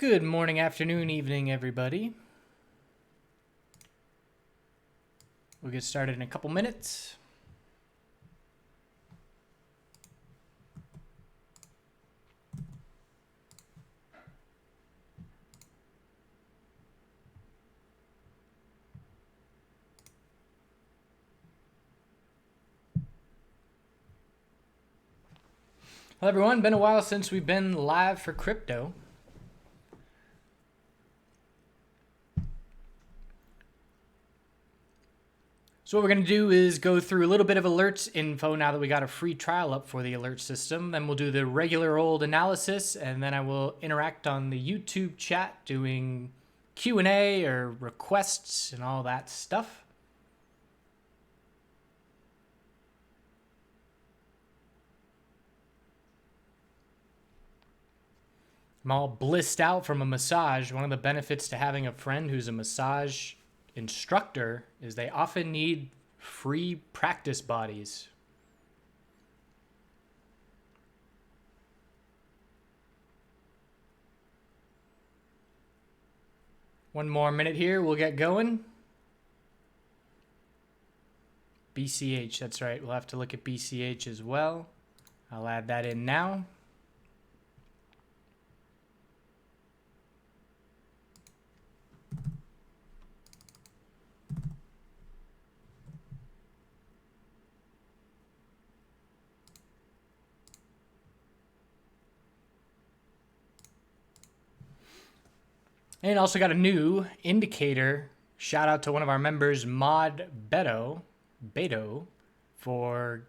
Good morning, afternoon, evening, everybody. We'll get started in a couple minutes. Hello, everyone. Been a while since we've been live for crypto. So what we're going to do is go through a little bit of alerts info now that we got a free trial up for the alert system. Then we'll do the regular old analysis, and then I will interact on the YouTube chat doing Q&A or requests and all that stuff. I'm all blissed out from a massage. One of the benefits to having a friend who's a massage instructor is they often need free practice bodies. One more minute here, we'll get going. BCH, that's right. We'll have to look at BCH as well. I'll add that in now. And also got a new indicator. Shout out to one of our members, Mod Beto, for,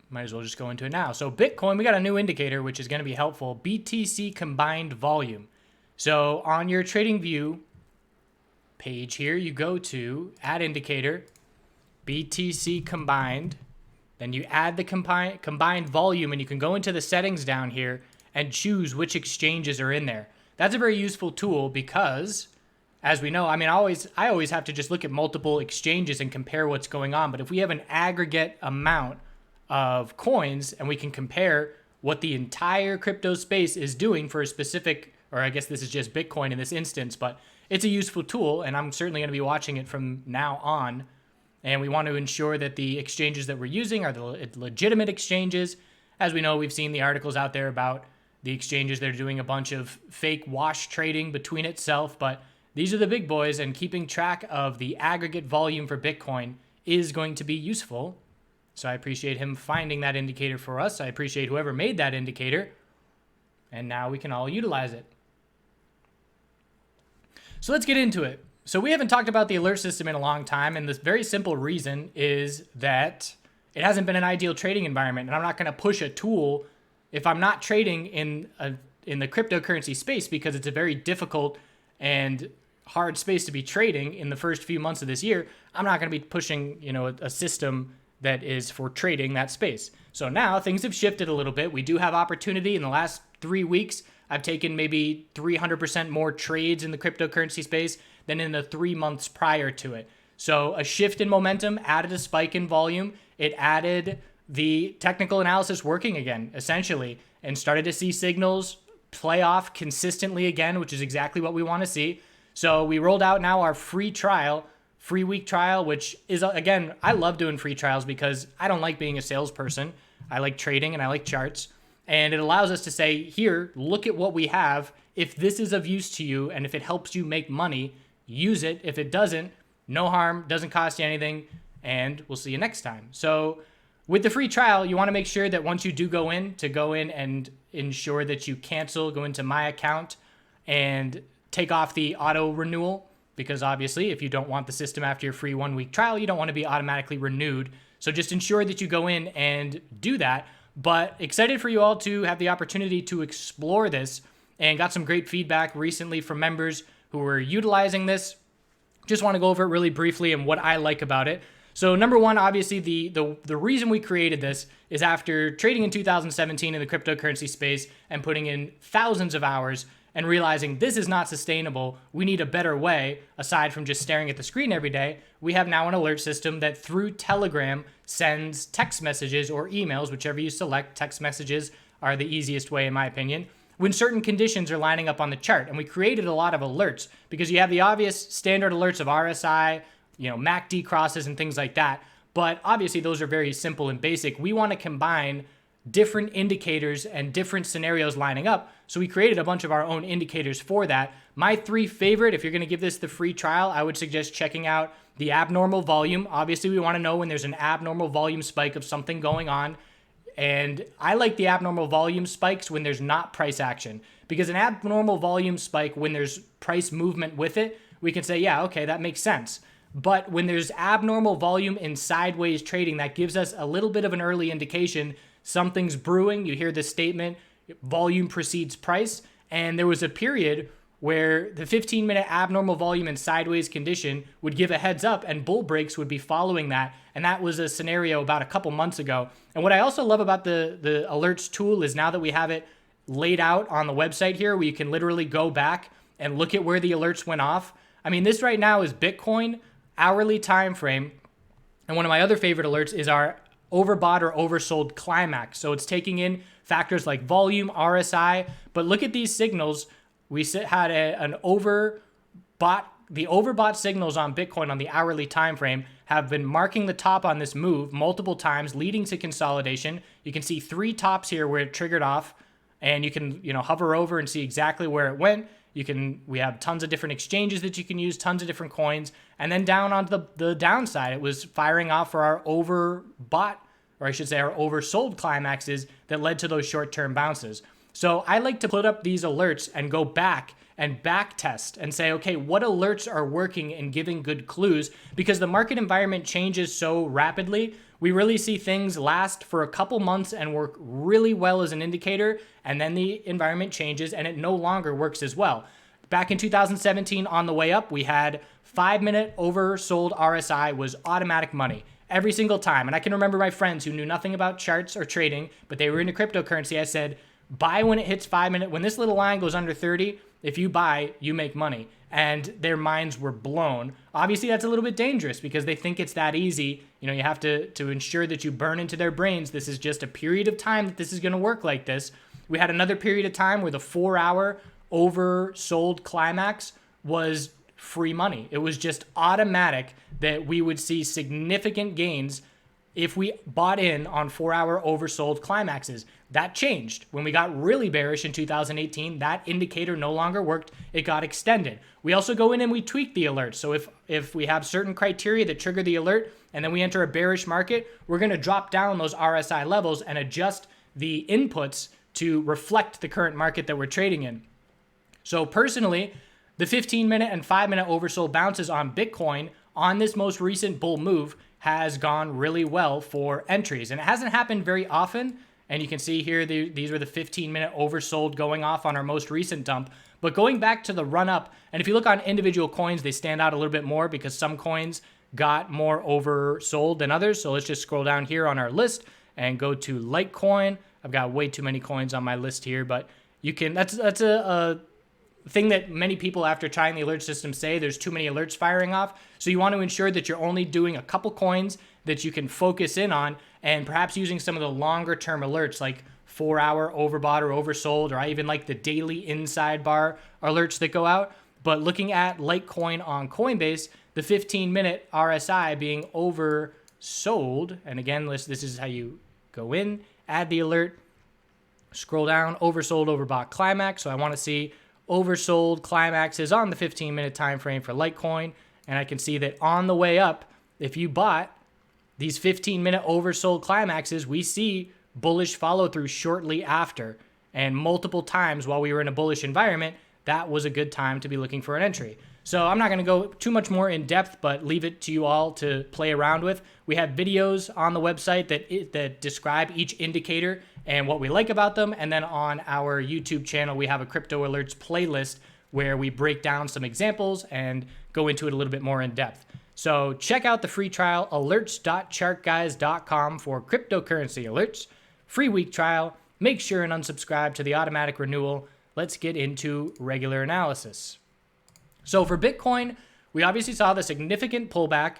might as well just go into it now. So Bitcoin, we got a new indicator, which is going to be helpful. BTC combined volume. So on your TradingView page here, you go to add indicator, BTC combined. Then you add the combined volume, and you can go into the settings down here and choose which exchanges are in there. That's a very useful tool because, as we know, I always have to just look at multiple exchanges and compare what's going on. But if we have an aggregate amount of coins and we can compare what the entire crypto space is doing for a specific, or I guess this is just Bitcoin in this instance, but it's a useful tool, and I'm certainly going to be watching it from now on. And we want to ensure that the exchanges that we're using are the legitimate exchanges. As we know, we've seen the articles out there about the exchanges that are doing a bunch of fake wash trading between itself, but these are the big boys, and keeping track of the aggregate volume for Bitcoin is going to be useful. So I appreciate him finding that indicator for us. I appreciate whoever made that indicator, and now we can all utilize it. So let's get into it. So we haven't talked about the alert system in a long time, and this very simple reason is that it hasn't been an ideal trading environment, and I'm not going to push a tool if I'm not trading in the cryptocurrency space, because it's a very difficult and hard space to be trading in the first few months of this year. I'm not going to be pushing, a system that is for trading that space. So now things have shifted a little bit. We do have opportunity. In the last 3 weeks, I've taken maybe 300% more trades in the cryptocurrency space than in the 3 months prior to it. So a shift in momentum added a spike in volume. It added the technical analysis working again, essentially, and started to see signals play off consistently again, which is exactly what we want to see. So we rolled out now our free week trial, which is, again, I love doing free trials because I don't like being a salesperson. I like trading and I like charts. And it allows us to say, here, look at what we have. If this is of use to you and if it helps you make money, use it. If it doesn't, no harm, doesn't cost you anything, and we'll see you next time. So with the free trial, you want to make sure that once you do go in and ensure that you cancel, go into my account and take off the auto renewal, because obviously if you don't want the system after your free 1 week trial, you don't want to be automatically renewed. So just ensure that you go in and do that. But excited for you all to have the opportunity to explore this, and got some great feedback recently from members who were utilizing this. Just want to go over it really briefly and what I like about it. So number one, obviously the reason we created this is after trading in 2017 in the cryptocurrency space and putting in thousands of hours and realizing this is not sustainable. We need a better way aside from just staring at the screen every day. We have now an alert system that through Telegram sends text messages or emails, whichever you select. Text messages are the easiest way in my opinion. when certain conditions are lining up on the chart. And we created a lot of alerts because you have the obvious standard alerts of RSI, MACD crosses and things like that. But obviously those are very simple and basic. We want to combine different indicators and different scenarios lining up. So we created a bunch of our own indicators for that. My 3 favorite, if you're going to give this the free trial, I would suggest checking out the abnormal volume. Obviously, we want to know when there's an abnormal volume spike of something going on. And I like the abnormal volume spikes when there's not price action, because an abnormal volume spike, when there's price movement with it, we can say, yeah, okay, that makes sense. But when there's abnormal volume in sideways trading, that gives us a little bit of an early indication something's brewing. You hear this statement, volume precedes price. And there was a period where the 15-minute abnormal volume in sideways condition would give a heads up and bull breaks would be following that. And that was a scenario about a couple months ago. And what I also love about the alerts tool is now that we have it laid out on the website here, where you can literally go back and look at where the alerts went off. I mean, this right now is Bitcoin hourly time frame. And one of my other favorite alerts is our overbought or oversold climax. So it's taking in factors like volume, RSI, but look at these signals. We had an overbought. The overbought signals on Bitcoin on the hourly time frame have been marking the top on this move multiple times, leading to consolidation. You can see 3 tops here where it triggered off, and you can hover over and see exactly where it went. We have tons of different exchanges that you can use, tons of different coins. And then down onto the downside, it was firing off for our overbought, or I should say our oversold climaxes that led to those short-term bounces. So I like to put up these alerts and go back and back test and say, okay, what alerts are working and giving good clues? Because the market environment changes so rapidly. We really see things last for a couple months and work really well as an indicator, and then the environment changes and it no longer works as well. Back in 2017, on the way up, we had 5-minute oversold RSI was automatic money every single time. And I can remember my friends who knew nothing about charts or trading, but they were into cryptocurrency. I said, buy when it hits 5-minute. When this little line goes under 30, if you buy, you make money. And their minds were blown. Obviously, that's a little bit dangerous because they think it's that easy. You have to ensure that you burn into their brains. This is just a period of time that this is going to work like this. We had another period of time where the 4-hour oversold climax was free money. It was just automatic that we would see significant gains if we bought in on 4-hour oversold climaxes. That changed. When we got really bearish in 2018, that indicator no longer worked. It got extended. We also go in and we tweak the alert. So if we have certain criteria that trigger the alert and then we enter a bearish market, we're going to drop down those RSI levels and adjust the inputs to reflect the current market that we're trading in. So personally, the 15-minute and 5-minute oversold bounces on Bitcoin on this most recent bull move has gone really well for entries. And it hasn't happened very often. And you can see here, these were the 15-minute oversold going off on our most recent dump. But going back to the run up, and if you look on individual coins, they stand out a little bit more because some coins got more oversold than others. So let's just scroll down here on our list and go to Litecoin. I've got way too many coins on my list here, but you can, that's a thing that many people after trying the alert system say there's too many alerts firing off. So you want to ensure that you're only doing a couple coins that you can focus in on, and perhaps using some of the longer term alerts like 4-hour overbought or oversold, or I even like the daily inside bar alerts that go out. But looking at Litecoin on Coinbase, the 15-minute RSI being oversold, and again, this is how you go in, add the alert, scroll down, oversold, overbought climax. So I want to see oversold climaxes on the 15-minute time frame for Litecoin, and I can see that on the way up, if you bought these 15-minute oversold climaxes, we see bullish follow-through shortly after. And multiple times while we were in a bullish environment, that was a good time to be looking for an entry. So I'm not going to go too much more in depth, but leave it to you all to play around with. We have videos on the website that describe each indicator and what we like about them. And then on our YouTube channel, we have a crypto alerts playlist where we break down some examples and go into it a little bit more in depth. So check out the free trial, alerts.chartguys.com for cryptocurrency alerts. Free week trial. Make sure and unsubscribe to the automatic renewal. Let's get into regular analysis. So for Bitcoin, we obviously saw the significant pullback,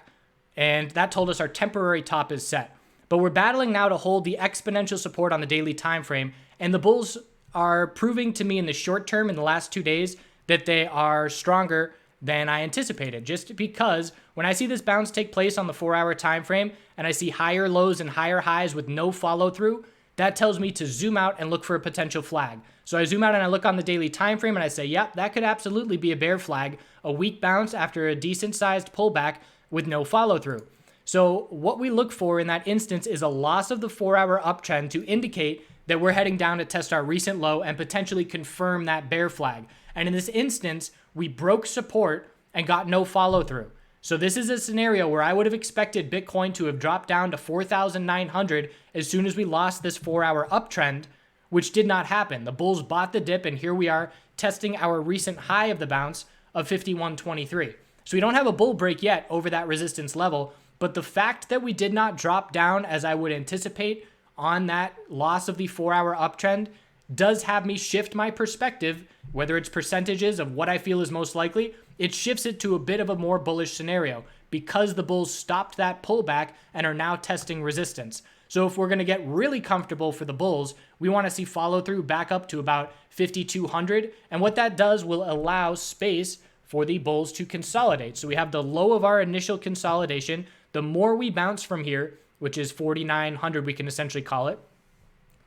and that told us our temporary top is set. But we're battling now to hold the exponential support on the daily time frame, and the bulls are proving to me in the short term in the last 2 days that they are stronger than I anticipated, just because when I see this bounce take place on the 4-hour time frame and I see higher lows and higher highs with no follow through, that tells me to zoom out and look for a potential flag. So I zoom out and I look on the daily time frame and I say, yep, that could absolutely be a bear flag, a weak bounce after a decent sized pullback with no follow through. So what we look for in that instance is a loss of the 4-hour uptrend to indicate that we're heading down to test our recent low and potentially confirm that bear flag. And in this instance, we broke support and got no follow through. So this is a scenario where I would have expected Bitcoin to have dropped down to 4,900 as soon as we lost this 4-hour uptrend, which did not happen. The bulls bought the dip, and here we are testing our recent high of the bounce of 51.23. So we don't have a bull break yet over that resistance level, but the fact that we did not drop down as I would anticipate on that loss of the 4-hour uptrend does have me shift my perspective, whether it's percentages of what I feel is most likely, it shifts it to a bit of a more bullish scenario because the bulls stopped that pullback and are now testing resistance. So if we're going to get really comfortable for the bulls, we want to see follow through back up to about 5,200. And what that does will allow space for the bulls to consolidate. So we have the low of our initial consolidation. The more we bounce from here, which is 4,900, we can essentially call it.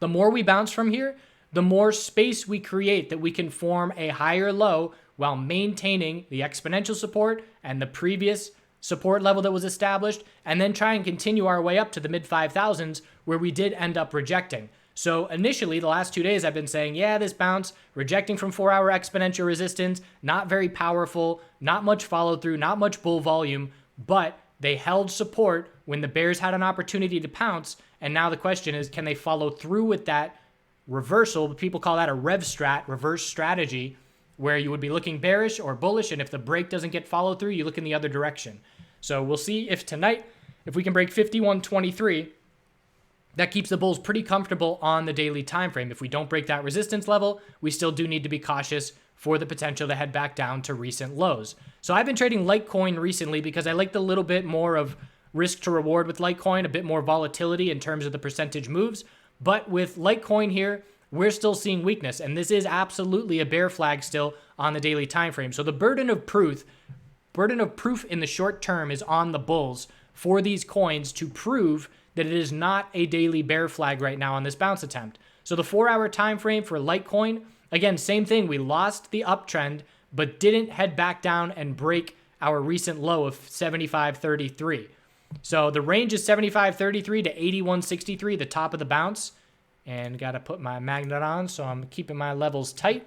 The more we bounce from here, the more space we create that we can form a higher low while maintaining the exponential support and the previous support level that was established, and then try and continue our way up to the mid 5,000s where we did end up rejecting. So initially, the last 2 days, I've been saying, yeah, this bounce, rejecting from 4-hour exponential resistance, not very powerful, not much follow through, not much bull volume, but they held support when the bears had an opportunity to pounce. And now the question is, can they follow through with that reversal? People call that a reverse strategy, where you would be looking bearish or bullish, and if the break doesn't get follow through, you look in the other direction. So we'll see if tonight, if we can break 51.23, that keeps the bulls pretty comfortable on the daily time frame. If we don't break that resistance level, we still do need to be cautious for the potential to head back down to recent lows. So I've been trading Litecoin recently because I like the little bit more of risk to reward with Litecoin, a bit more volatility in terms of the percentage moves. But with Litecoin here, we're still seeing weakness, and this is absolutely a bear flag still on the daily time frame. So the burden of proof in the short term is on the bulls for these coins to prove that it is not a daily bear flag right now on this bounce attempt. So the 4-hour time frame for Litecoin, again, same thing. We lost the uptrend, but didn't head back down and break our recent low of 75.33. So the range is 75.33 to 81.63, the top of the bounce. And got to put my magnet on, so I'm keeping my levels tight.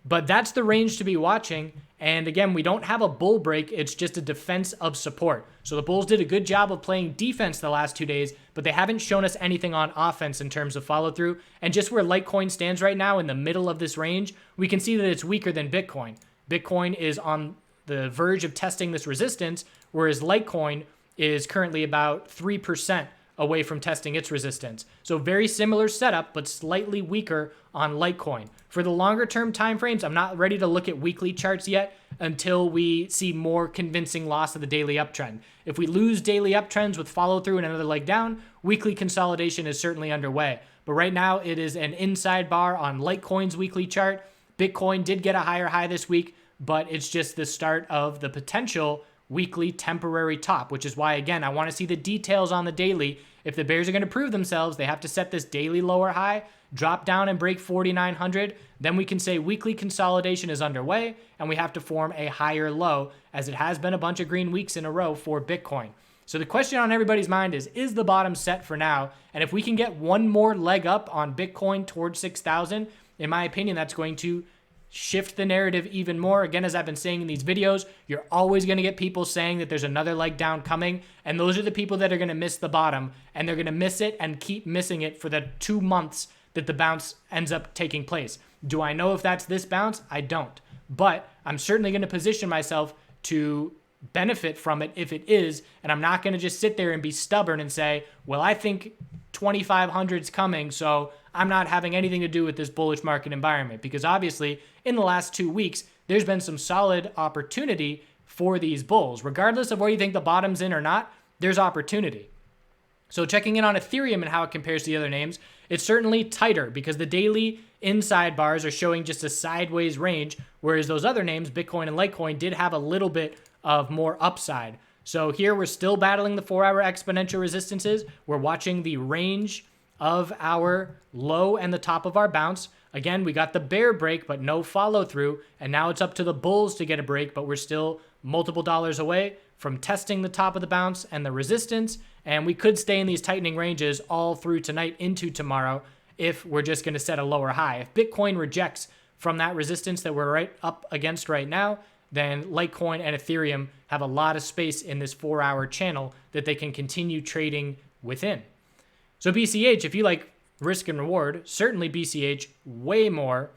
But that's the range to be watching. And again, we don't have a bull break. It's just a defense of support. So the bulls did a good job of playing defense the last 2 days, but they haven't shown us anything on offense in terms of follow through. And just where Litecoin stands right now in the middle of this range, we can see that it's weaker than Bitcoin. Bitcoin is on the verge of testing this resistance, whereas Litecoin is currently about 3% away from testing its resistance. So very similar setup, but slightly weaker on Litecoin. For the longer term timeframes, I'm not ready to look at weekly charts yet until we see more convincing loss of the daily uptrend. If we lose daily uptrends with follow through and another leg down, weekly consolidation is certainly underway. But right now it is an inside bar on Litecoin's weekly chart. Bitcoin did get a higher high this week, but it's just the start of the potential weekly temporary top, which is why, again, I want to see the details on the daily. If the bears are going to prove themselves, they have to set this daily lower high, drop down and break 4,900. Then we can say weekly consolidation is underway and we have to form a higher low, as it has been a bunch of green weeks in a row for Bitcoin. So the question on everybody's mind is the bottom set for now? And if we can get one more leg up on Bitcoin towards 6,000, in my opinion, that's going to shift the narrative even more. Again, as I've been saying in these videos, you're always going to get people saying that there's another leg down coming, and those are the people that are going to miss the bottom, and they're going to miss it and keep missing it for the 2 months that the bounce ends up taking place. Do I know if that's this bounce? I don't, but I'm certainly going to position myself to benefit from it if it is, and I'm not going to just sit there and be stubborn and say, well, I think 2,500 is coming, so I'm not having anything to do with this bullish market environment, because obviously in the last 2 weeks, there's been some solid opportunity for these bulls. Regardless of where you think the bottom's in or not, there's opportunity. So checking in on Ethereum and how it compares to the other names, it's certainly tighter because the daily inside bars are showing just a sideways range, whereas those other names, Bitcoin and Litecoin, did have a little bit of more upside. So here we're still battling the 4-hour exponential resistances. We're watching the range of our low and the top of our bounce. Again, we got the bear break, but no follow through. And now it's up to the bulls to get a break, but we're still multiple dollars away from testing the top of the bounce and the resistance. And we could stay in these tightening ranges all through tonight into tomorrow if we're just going to set a lower high. If Bitcoin rejects from that resistance that we're right up against right now, then Litecoin and Ethereum have a lot of space in this 4-hour channel that they can continue trading within. So BCH, if you like risk and reward, certainly BCH way more,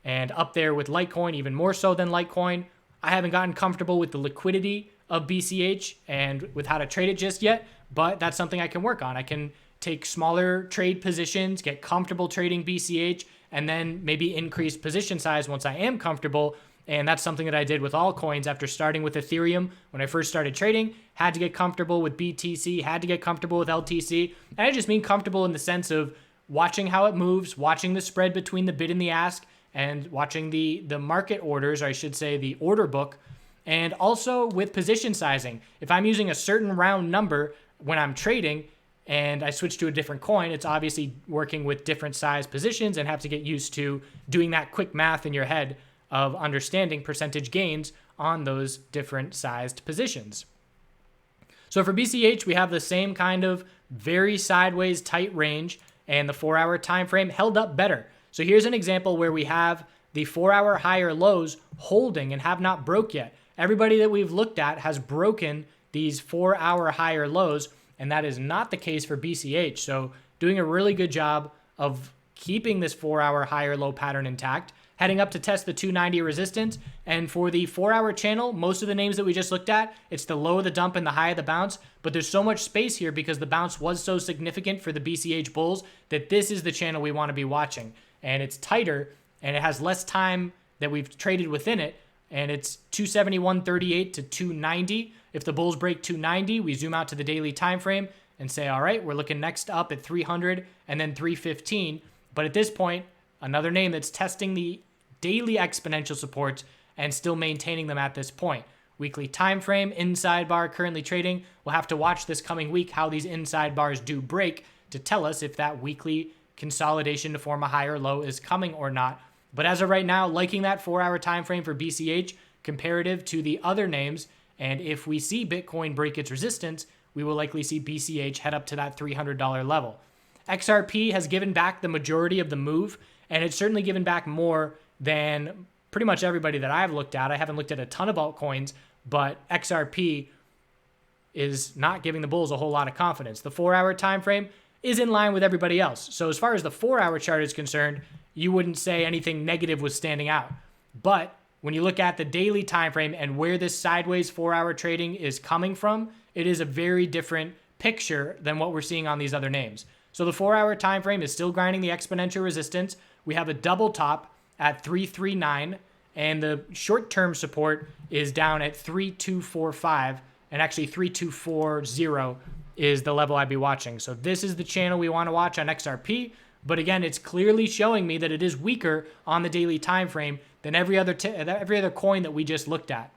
and up there with Litecoin, even more so than Litecoin. I haven't gotten comfortable with the liquidity of BCH and with how to trade it just yet, but that's something I can work on. I can take smaller trade positions, get comfortable trading BCH, and then maybe increase position size once I am comfortable. And that's something that I did with all coins after starting with Ethereum when I first started trading. Had to get comfortable with BTC, had to get comfortable with LTC. And I just mean comfortable in the sense of watching how it moves, watching the spread between the bid and the ask, and watching the market orders, or I should say the order book, and also with position sizing. If I'm using a certain round number when I'm trading and I switch to a different coin, it's obviously working with different size positions and have to get used to doing that quick math in your head of understanding percentage gains on those different sized positions. So for BCH, we have the same kind of very sideways tight range, and the 4-hour time frame held up better. So here's an example where we have the 4-hour higher lows holding and have not broke yet. Everybody that we've looked at has broken these 4-hour higher lows, and that is not the case for BCH. So doing a really good job of keeping this 4-hour higher low pattern intact, heading up to test the 290 resistance. And for the 4-hour channel, most of the names that we just looked at, it's the low of the dump and the high of the bounce. But there's so much space here because the bounce was so significant for the BCH bulls that this is the channel we want to be watching. And it's tighter and it has less time that we've traded within it. And it's 271.38 to 290. If the bulls break 290, we zoom out to the daily time frame and say, all right, we're looking next up at 300 and then 315. But at this point, another name that's testing the daily exponential supports and still maintaining them at this point. Weekly time frame, inside bar currently trading. We'll have to watch this coming week how these inside bars do break to tell us if that weekly consolidation to form a higher low is coming or not. But as of right now, liking that 4-hour time frame for BCH comparative to the other names. And if we see Bitcoin break its resistance, we will likely see BCH head up to that $300 level. XRP has given back the majority of the move, and it's certainly given back more than pretty much everybody that I've looked at. I haven't looked at a ton of altcoins, but XRP is not giving the bulls a whole lot of confidence. The 4-hour time frame is in line with everybody else. So as far as the 4-hour chart is concerned, you wouldn't say anything negative was standing out. But when you look at the daily time frame and where this sideways 4-hour trading is coming from, it is a very different picture than what we're seeing on these other names. So the 4-hour time frame is still grinding the exponential resistance. We have a double top at 339, and the short-term support is down at 3245, and actually 3240 is the level I'd be watching. So this is the channel we want to watch on XRP, but again, it's clearly showing me that it is weaker on the daily time frame than every other coin that we just looked at.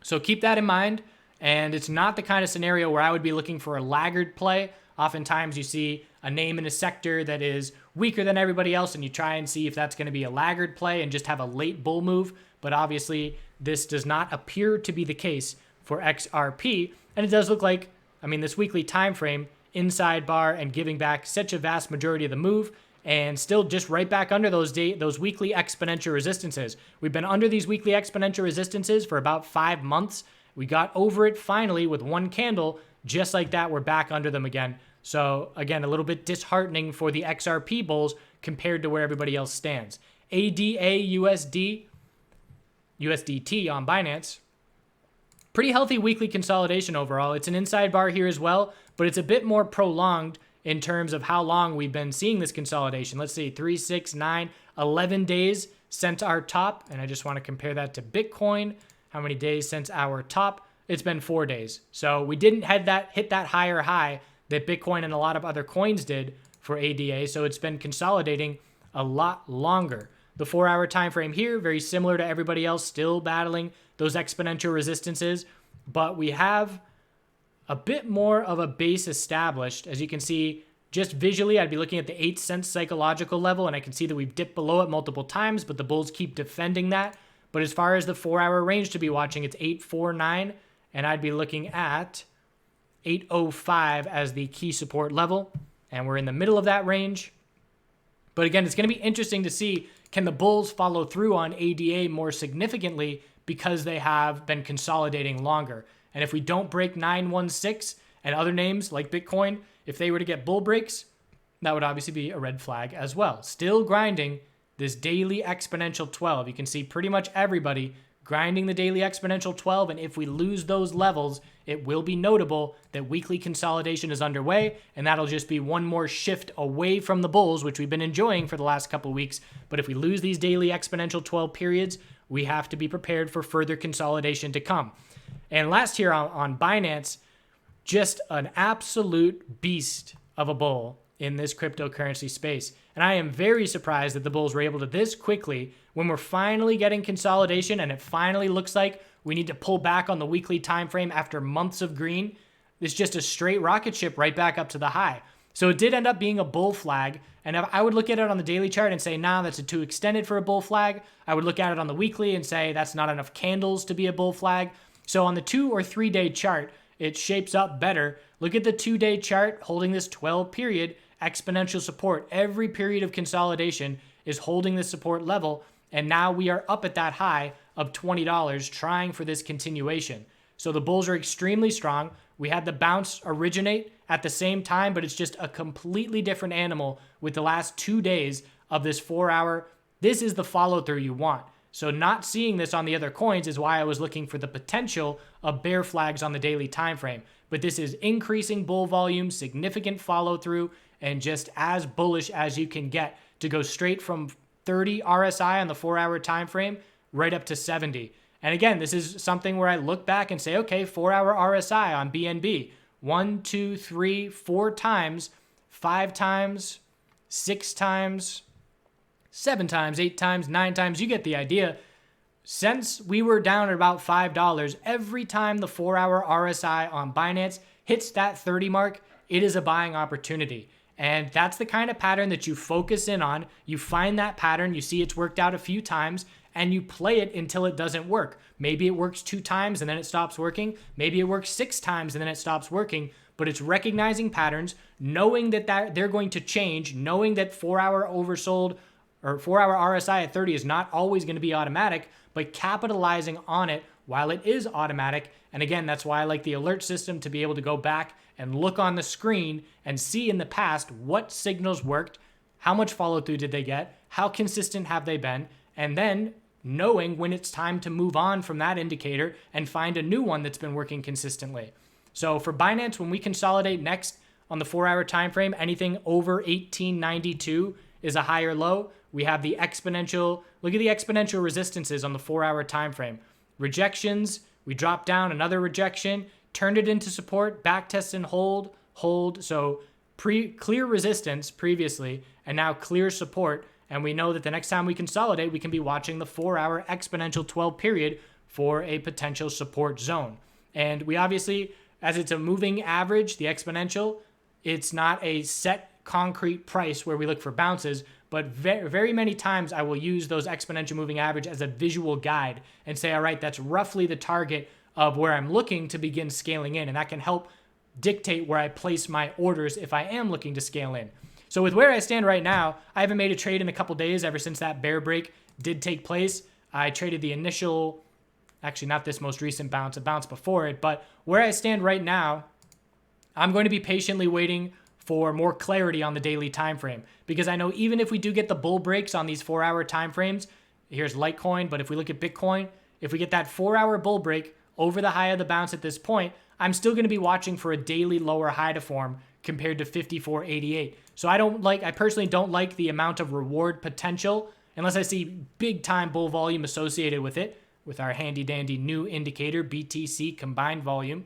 So keep that in mind, and it's not the kind of scenario where I would be looking for a laggard play. Oftentimes you see a name in a sector that is weaker than everybody else, and you try and see if that's going to be a laggard play and just have a late bull move. But obviously, this does not appear to be the case for XRP. And it does look like, this weekly time frame, inside bar and giving back such a vast majority of the move, and still just right back under those weekly exponential resistances. We've been under these weekly exponential resistances for about 5 months. We got over it finally with one candle. Just like that, we're back under them again. So again, a little bit disheartening for the XRP bulls compared to where everybody else stands. ADA USDT on Binance. Pretty healthy weekly consolidation overall. It's an inside bar here as well, but it's a bit more prolonged in terms of how long we've been seeing this consolidation. Let's see, 3, 6, 9, 11 days since our top. And I just want to compare that to Bitcoin. How many days since our top? It's been 4 days. So we didn't hit that higher high that Bitcoin and a lot of other coins did for ADA. So it's been consolidating a lot longer. The 4-hour time frame here, very similar to everybody else, still battling those exponential resistances, but we have a bit more of a base established. As you can see, just visually, I'd be looking at the 8-cent psychological level, and I can see that we've dipped below it multiple times, but the bulls keep defending that. But as far as the 4-hour range to be watching, it's 849, and I'd be looking at 805 as the key support level, and we're in the middle of that range. But again, it's going to be interesting to see, can the bulls follow through on ADA more significantly because they have been consolidating longer. And if we don't break 916 and other names like Bitcoin, if they were to get bull breaks, that would obviously be a red flag as well. Still grinding this daily exponential 12. You can see pretty much everybody grinding the daily exponential 12, and if we lose those levels, it will be notable that weekly consolidation is underway, and that'll just be one more shift away from the bulls, which we've been enjoying for the last couple weeks. But if we lose these daily exponential 12 periods, we have to be prepared for further consolidation to come. And last here on Binance, just an absolute beast of a bull in this cryptocurrency space. And I am very surprised that the bulls were able to this quickly when we're finally getting consolidation and it finally looks like we need to pull back on the weekly time frame after months of green. It's just a straight rocket ship right back up to the high. So it did end up being a bull flag. And I would look at it on the daily chart and say, nah, that's too extended for a bull flag. I would look at it on the weekly and say, that's not enough candles to be a bull flag. So on the 2 or 3 day chart, it shapes up better. Look at the 2-day chart holding this 12 period exponential support. Every period of consolidation is holding this support level. And now we are up at that high of $20 trying for this continuation. So the bulls are extremely strong. We had the bounce originate at the same time, but it's just a completely different animal with the last 2 days of this 4-hour. This is the follow through you want. So not seeing this on the other coins is why I was looking for the potential of bear flags on the daily time frame. But this is increasing bull volume, significant follow through, and just as bullish as you can get to go straight from 30 RSI on the 4-hour time frame right up to 70. And again, this is something where I look back and say, okay, 4-hour RSI on BNB, 1, 2, 3, 4 times, 5 times, 6 times, 7 times, 8 times, 9 times, you get the idea. Since we were down at about $5, every time the 4-hour RSI on Binance hits that 30 mark, it is a buying opportunity. And that's the kind of pattern that you focus in on. You find that pattern, you see it's worked out a few times, and you play it until it doesn't work. Maybe it works 2 times and then it stops working. Maybe it works 6 times and then it stops working. But it's recognizing patterns, knowing that they're going to change, knowing that 4-hour oversold or 4-hour RSI at 30 is not always going to be automatic, but capitalizing on it while it is automatic. And again, that's why I like the alert system to be able to go back and look on the screen and see in the past what signals worked, how much follow through did they get, how consistent have they been, and then knowing when it's time to move on from that indicator and find a new one that's been working consistently. So for Binance, when we consolidate next on the 4-hour time frame, anything over 1892 is a higher low. We have the exponential, look at the exponential resistances on the 4-hour time frame. Rejections, we dropped down another rejection, turned it into support, back test and hold. So clear resistance previously, and now clear support. And we know that the next time we consolidate, we can be watching the 4-hour exponential 12 period for a potential support zone. And we obviously, as it's a moving average, the exponential, it's not a set concrete price where we look for bounces, but very, very many times I will use those exponential moving average as a visual guide and say, all right, that's roughly the target of where I'm looking to begin scaling in. And that can help dictate where I place my orders if I am looking to scale in. So with where I stand right now, I haven't made a trade in a couple days ever since that bear break did take place. I traded the initial, actually not this most recent bounce, a bounce before it, but where I stand right now, I'm going to be patiently waiting for more clarity on the daily time frame, because I know even if we do get the bull breaks on these 4-hour time frames, here's Litecoin, but if we look at Bitcoin, if we get that 4-hour bull break over the high of the bounce at this point, I'm still going to be watching for a daily lower high to form compared to 54.88. So I personally don't like the amount of reward potential unless I see big time bull volume associated with it, with our handy dandy new indicator BTC combined volume.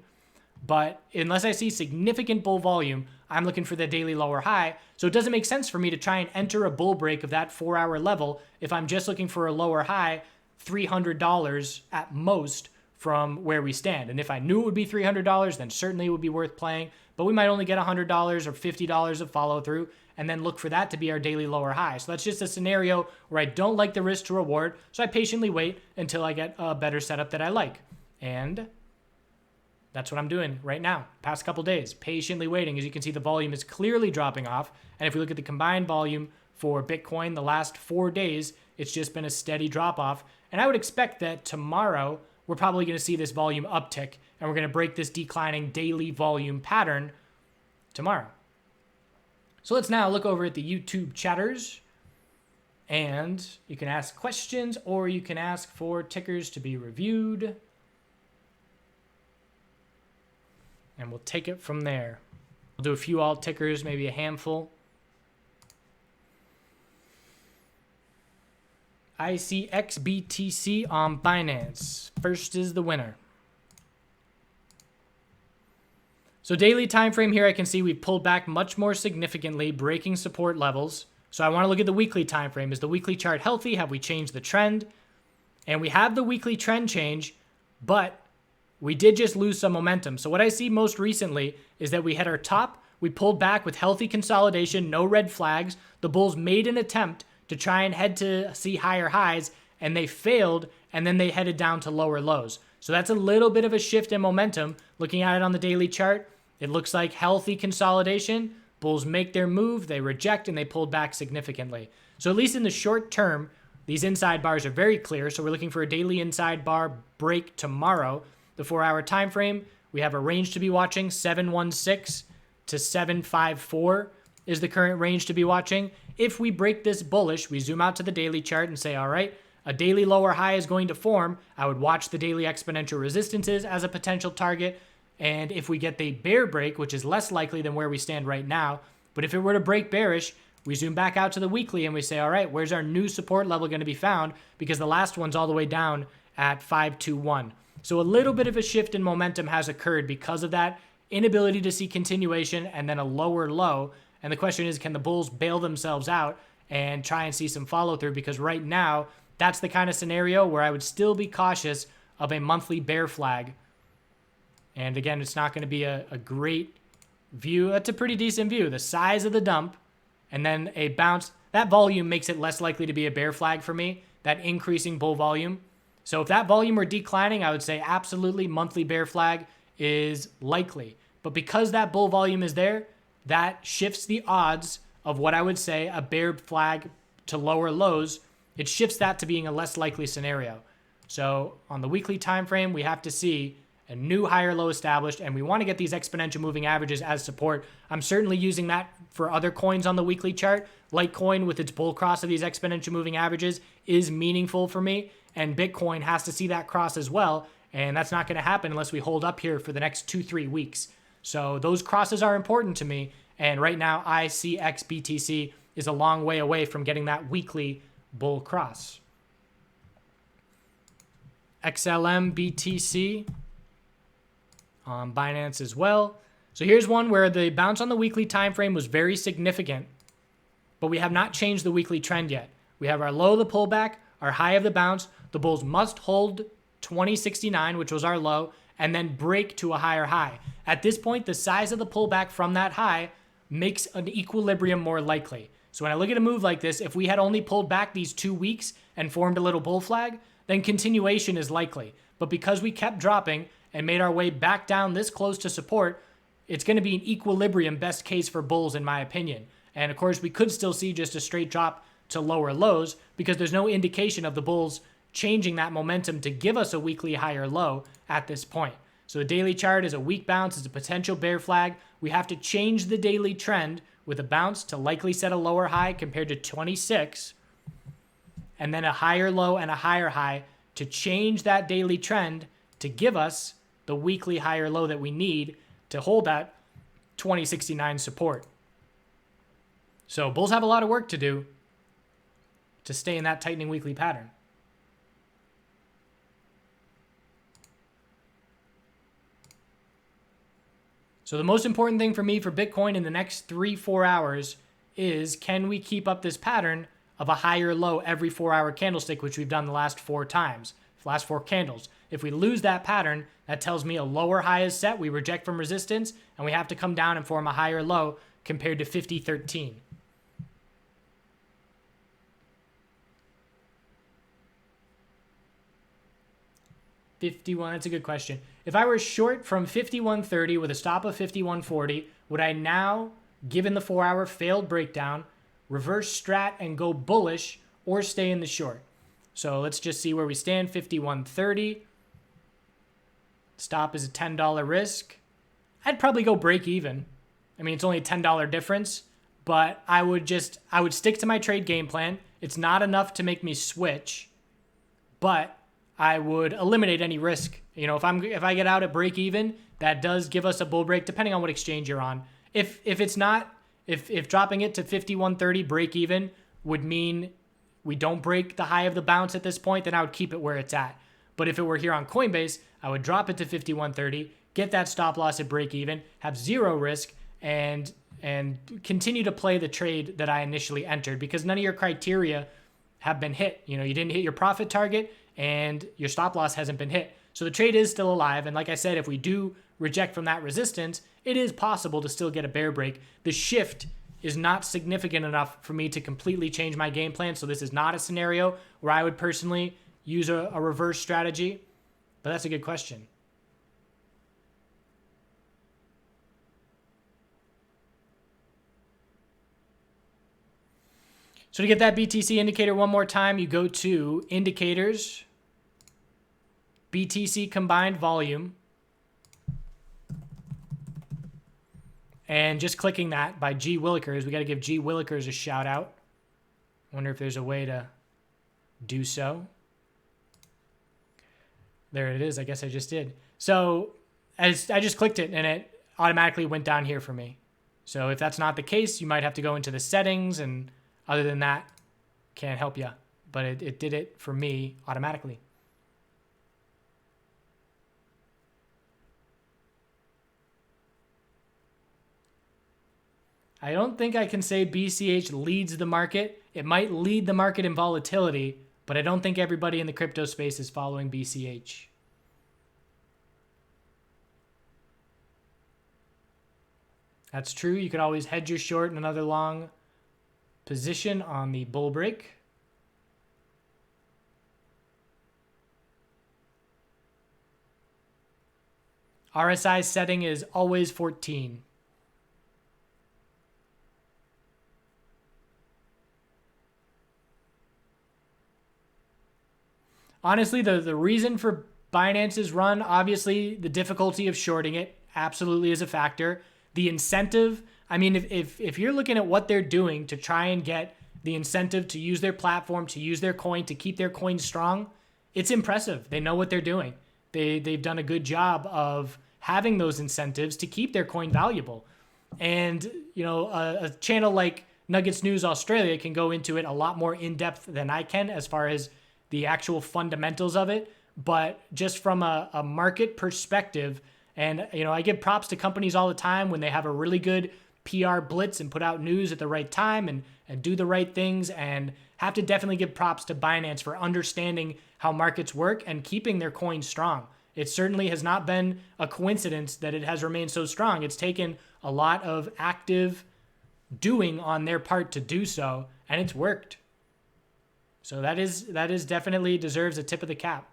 But unless I see significant bull volume, I'm looking for the daily lower high. So it doesn't make sense for me to try and enter a bull break of that 4-hour level if I'm just looking for a lower high, $300 at most from where we stand. And if I knew it would be $300, then certainly it would be worth playing. But we might only get $100 or $50 of follow through and then look for that to be our daily lower high. So that's just a scenario where I don't like the risk to reward. So I patiently wait until I get a better setup that I like. And that's what I'm doing right now. Past couple days, patiently waiting. As you can see, the volume is clearly dropping off. And if we look at the combined volume for Bitcoin the last 4 days, it's just been a steady drop off. And I would expect that tomorrow, we're probably going to see this volume uptick and we're going to break this declining daily volume pattern tomorrow. So let's now look over at the YouTube chatters, and you can ask questions or you can ask for tickers to be reviewed, and we'll take it from there. We'll do a few alt tickers, maybe a handful. I see XBTC on Binance. First is the winner. So daily time frame here, I can see we've pulled back much more significantly, breaking support levels. So I want to look at the weekly time frame. Is the weekly chart healthy? Have we changed the trend? And we have the weekly trend change, but we did just lose some momentum. So what I see most recently is that we hit our top, we pulled back with healthy consolidation, no red flags. The bulls made an attempt to try and head to see higher highs, and they failed, and then they headed down to lower lows. So that's a little bit of a shift in momentum. Looking at it on the daily chart, it looks like healthy consolidation. Bulls make their move, they reject, and they pulled back significantly. So at least in the short term, these inside bars are very clear. So we're looking for a daily inside bar break tomorrow. The 4-hour time frame, we have a range to be watching. 716 to 754 is the current range to be watching. If we break this bullish, we zoom out to the daily chart and say, all right, a daily lower high is going to form. I would watch the daily exponential resistances as a potential target. And if we get the bear break, which is less likely than where we stand right now, but if it were to break bearish, we zoom back out to the weekly and we say, all right, where's our new support level going to be found? Because the last one's all the way down at 521. So a little bit of a shift in momentum has occurred because of that inability to see continuation and then a lower low. And the question is, can the bulls bail themselves out and try and see some follow through? Because right now, that's the kind of scenario where I would still be cautious of a monthly bear flag. And again, it's not going to be a great view. That's a pretty decent view. The size of the dump and then a bounce. That volume makes it less likely to be a bear flag for me, that increasing bull volume. So if that volume were declining, I would say absolutely monthly bear flag is likely. But because that bull volume is there, that shifts the odds of what I would say a bear flag to lower lows. It shifts that to being a less likely scenario. So on the weekly time frame, we have to see a new higher low established, and we want to get these exponential moving averages as support. I'm certainly using that for other coins on the weekly chart. Litecoin with its bull cross of these exponential moving averages is meaningful for me, and Bitcoin has to see that cross as well, and that's not going to happen unless we hold up here for the next 2-3 weeks. So those crosses are important to me, and right now ICXBTC is a long way away from getting that weekly bull cross. XLM on Binance as well. So here's one where the bounce on the weekly time frame was very significant, but we have not changed the weekly trend yet. We have our low of the pullback, our high of the bounce. The bulls must hold 2069, which was our low, and then break to a higher high. At this point, the size of the pullback from that high makes an equilibrium more likely. So when I look at a move like this, if we had only pulled back these 2 weeks and formed a little bull flag, then continuation is likely. But because we kept dropping and made our way back down this close to support, it's going to be an equilibrium best case for bulls in my opinion. And of course, we could still see just a straight drop to lower lows because there's no indication of the bulls changing that momentum to give us a weekly higher low at this point. So the daily chart is a weak bounce, is a potential bear flag. We have to change the daily trend with a bounce to likely set a lower high compared to 26, and then a higher low and a higher high to change that daily trend to give us the weekly higher low that we need to hold that 2069 support. So bulls have a lot of work to do to stay in that tightening weekly pattern. So the most important thing for me for Bitcoin in the next 3-4 hours is, can we keep up this pattern of a higher low every 4-hour candlestick, which we've done the last 4 times, last 4 candles. If we lose that pattern, that tells me a lower high is set, we reject from resistance, and we have to come down and form a higher low compared to 50.13. $51, that's a good question. If I were short from 51.30 with a stop of 51.40, would I now, given the 4-hour failed breakdown, reverse strat and go bullish or stay in the short? So let's just see where we stand. 51.30. Stop is a $10 risk. I'd probably go break even. I mean, it's only a $10 difference, but I would stick to my trade game plan. It's not enough to make me switch, but I would eliminate any risk. You know, if I get out at break even, that does give us a bull break, depending on what exchange you're on. If dropping it to 51.30 break even would mean we don't break the high of the bounce at this point, then I would keep it where it's at. But if it were here on Coinbase, I would drop it to 51.30, get that stop loss at break even, have zero risk, and continue to play the trade that I initially entered, because none of your criteria have been hit. You know, you didn't hit your profit target and your stop loss hasn't been hit. So the trade is still alive. And like I said, if we do reject from that resistance, it is possible to still get a bear break. The shift is not significant enough for me to completely change my game plan. So this is not a scenario where I would personally use a reverse strategy. But that's a good question. So to get that BTC indicator one more time, you go to Indicators, BTC Combined Volume, and just clicking that by G. Willikers. We got to give G. Willikers a shout out. Wonder if there's a way to do so. There it is. I guess I just did. So I just clicked it and it automatically went down here for me. So if that's not the case, you might have to go into the settings, and other than that, can't help you. But it did it for me automatically. I don't think I can say BCH leads the market. It might lead the market in volatility, but I don't think everybody in the crypto space is following BCH. That's true. You could always hedge your short in another long position on the bull break. RSI setting is always 14. Honestly, the reason for Binance's run, obviously the difficulty of shorting it absolutely is a factor. The incentive, I mean, if you're looking at what they're doing to try and get the incentive to use their platform, to use their coin, to keep their coin strong, it's impressive. They know what they're doing. They've done a good job of having those incentives to keep their coin valuable. And, you know, a channel like Nuggets News Australia can go into it a lot more in depth than I can as far as the actual fundamentals of it. But just from a market perspective, and, you know, I give props to companies all the time when they have a really good PR blitz and put out news at the right time and do the right things, and have to definitely give props to Binance for understanding how markets work and keeping their coin strong. It certainly has not been a coincidence that it has remained so strong. It's taken a lot of active doing on their part to do so, and it's worked. So that is definitely deserves a tip of the cap.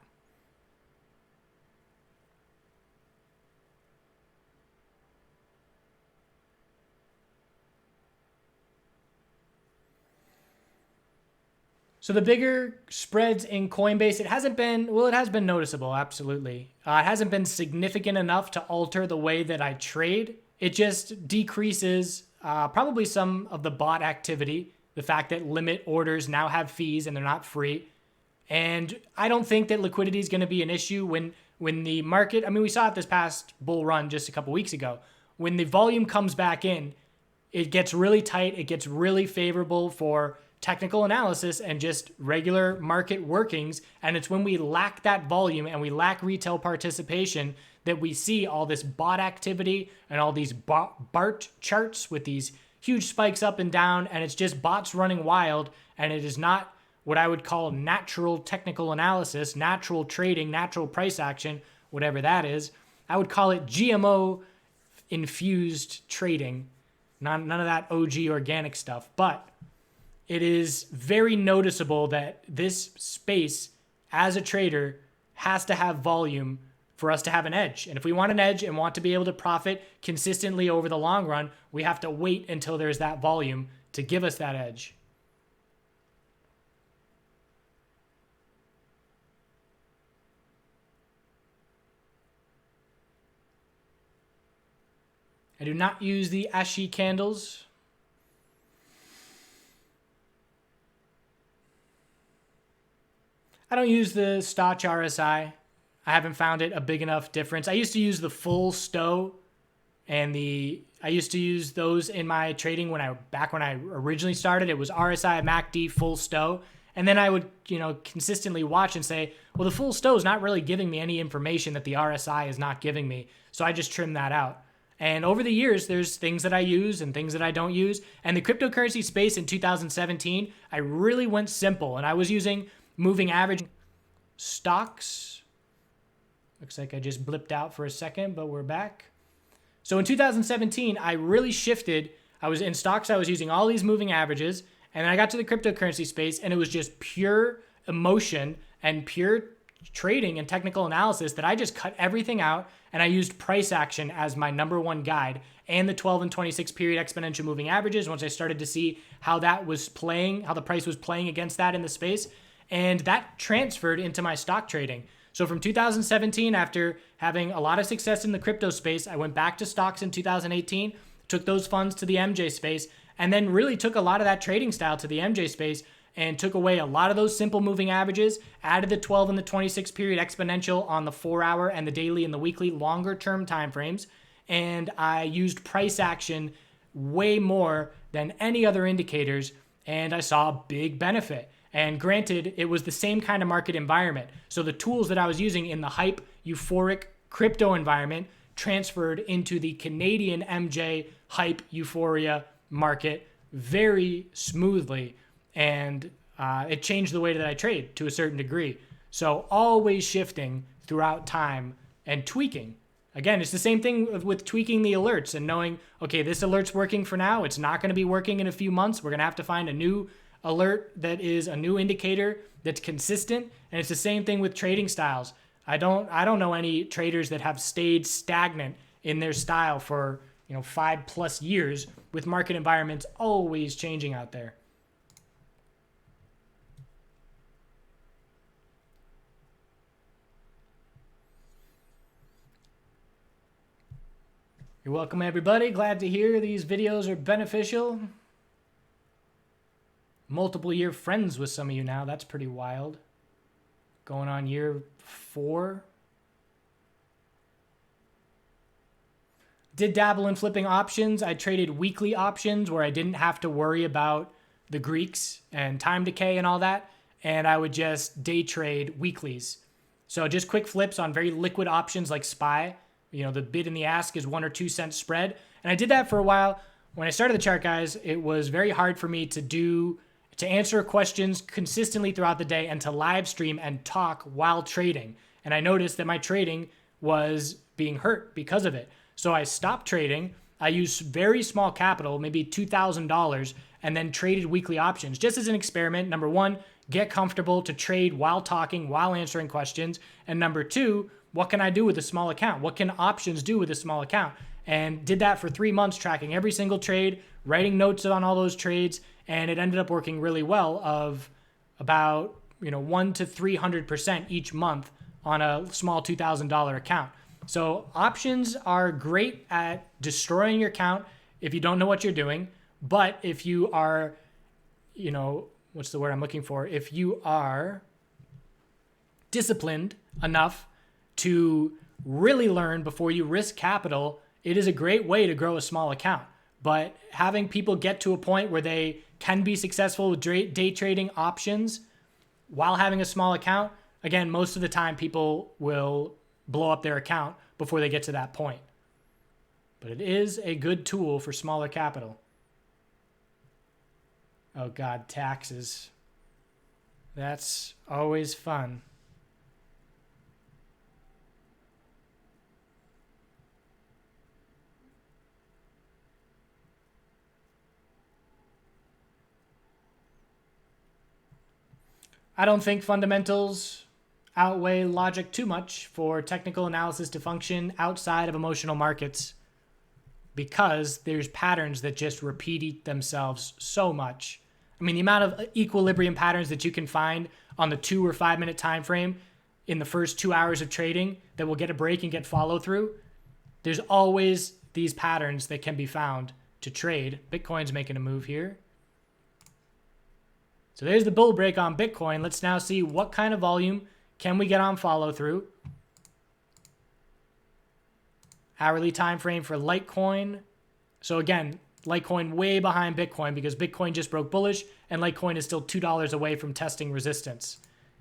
So the bigger spreads in Coinbase, it hasn't been, well, it has been noticeable, absolutely. It hasn't been significant enough to alter the way that I trade. It just decreases probably some of the bot activity, the fact that limit orders now have fees and they're not free. And I don't think that liquidity is going to be an issue when the market, I mean, we saw it this past bull run just a couple weeks ago. When the volume comes back in, it gets really tight. It gets really favorable for technical analysis and just regular market workings. And it's when we lack that volume and we lack retail participation that we see all this bot activity and all these BART charts with these huge spikes up and down, and it's just bots running wild, and it is not what I would call natural technical analysis, natural trading, natural price action, whatever that is. I would call it GMO infused trading, none of that OG organic stuff. But it is very noticeable that this space, as a trader, has to have volume for us to have an edge. And if we want an edge and want to be able to profit consistently over the long run, we have to wait until there's that volume to give us that edge. I do not use the Ashi candles. I don't use the Stotch RSI. I haven't found it a big enough difference. I used to use the full Stow, and I used to use those in my trading back when I originally started. It was RSI, MACD, full Stow. And then I would, consistently watch and say, well, the full Stow is not really giving me any information that the RSI is not giving me. So I just trimmed that out. And over the years, there's things that I use and things that I don't use. And the cryptocurrency space in 2017, I really went simple. And I was using moving average stocks. Looks like I just blipped out for a second, but we're back. So in 2017, I really shifted. I was in stocks. I was using all these moving averages. And then I got to the cryptocurrency space, and it was just pure emotion and pure trading and technical analysis that I just cut everything out, and I used price action as my number one guide, and the 12 and 26 period exponential moving averages once I started to see how that was playing, how the price was playing against that in the space. And that transferred into my stock trading. So from 2017, after having a lot of success in the crypto space, I went back to stocks in 2018, took those funds to the MJ space, and then really took a lot of that trading style to the MJ space and took away a lot of those simple moving averages, added the 12 and the 26 period exponential on the 4-hour and the daily and the weekly longer term timeframes. And I used price action way more than any other indicators, and I saw a big benefit. And granted, it was the same kind of market environment. So the tools that I was using in the hype, euphoric crypto environment transferred into the Canadian MJ hype euphoria market very smoothly. And it changed the way that I trade to a certain degree. So always shifting throughout time and tweaking. Again, it's the same thing with tweaking the alerts and knowing, okay, this alert's working for now. It's not going to be working in a few months. We're going to have to find a new alert that is a new indicator that's consistent. And it's the same thing with trading styles. I don't know any traders that have stayed stagnant in their style for 5+ years, with market environments always changing out there. You're welcome, everybody. Glad to hear these videos are beneficial. Multiple year friends with some of you now. That's pretty wild. Going on year 4. Did dabble in flipping options. I traded weekly options where I didn't have to worry about the Greeks and time decay and all that. And I would just day trade weeklies. So just quick flips on very liquid options like SPY. The bid and the ask is 1 or 2 cent spread. And I did that for a while. When I started the chart, guys, it was very hard for me to answer questions consistently throughout the day and to live stream and talk while trading. And I noticed that my trading was being hurt because of it. So I stopped trading. I used very small capital, maybe $2,000, and then traded weekly options just as an experiment. Number 1, get comfortable to trade while talking, while answering questions. And number 2, what can I do with a small account? What can options do with a small account? And did that for 3 months, tracking every single trade, writing notes on all those trades, and it ended up working really well, of about 1 to 300% each month on a small $2,000 account. So options are great at destroying your account if you don't know what you're doing. But if you are, what's the word I'm looking for? If you are disciplined enough to really learn before you risk capital, it is a great way to grow a small account. But having people get to a point where they can be successful with day trading options while having a small account, again, most of the time people will blow up their account before they get to that point. But it is a good tool for smaller capital. Oh God, taxes. That's always fun. I don't think fundamentals outweigh logic too much for technical analysis to function outside of emotional markets, because there's patterns that just repeat themselves so much. I mean, the amount of equilibrium patterns that you can find on the 2 or 5 minute time frame in the first 2 hours of trading that will get a break and get follow through. There's always these patterns that can be found to trade. Bitcoin's making a move here. So there's the bull break on Bitcoin. Let's now see what kind of volume can we get on follow through. Hourly time frame for Litecoin. So again, Litecoin way behind Bitcoin because Bitcoin just broke bullish and Litecoin is still $2 away from testing resistance.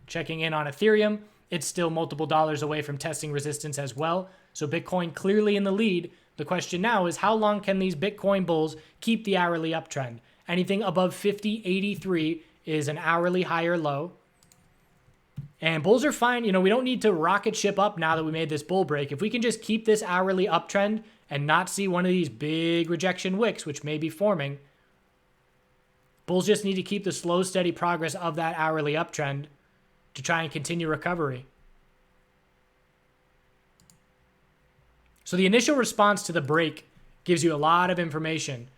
Checking in on Ethereum, it's still multiple dollars away from testing resistance as well. So Bitcoin clearly in the lead. The question now is, how long can these Bitcoin bulls keep the hourly uptrend? Anything above 50.83 is an hourly higher low. And bulls are fine. You know, we don't need to rocket ship up now that we made this bull break. If we can just keep this hourly uptrend and not see one of these big rejection wicks, which may be forming, bulls just need to keep the slow, steady progress of that hourly uptrend to try and continue recovery. So the initial response to the break gives you a lot of information.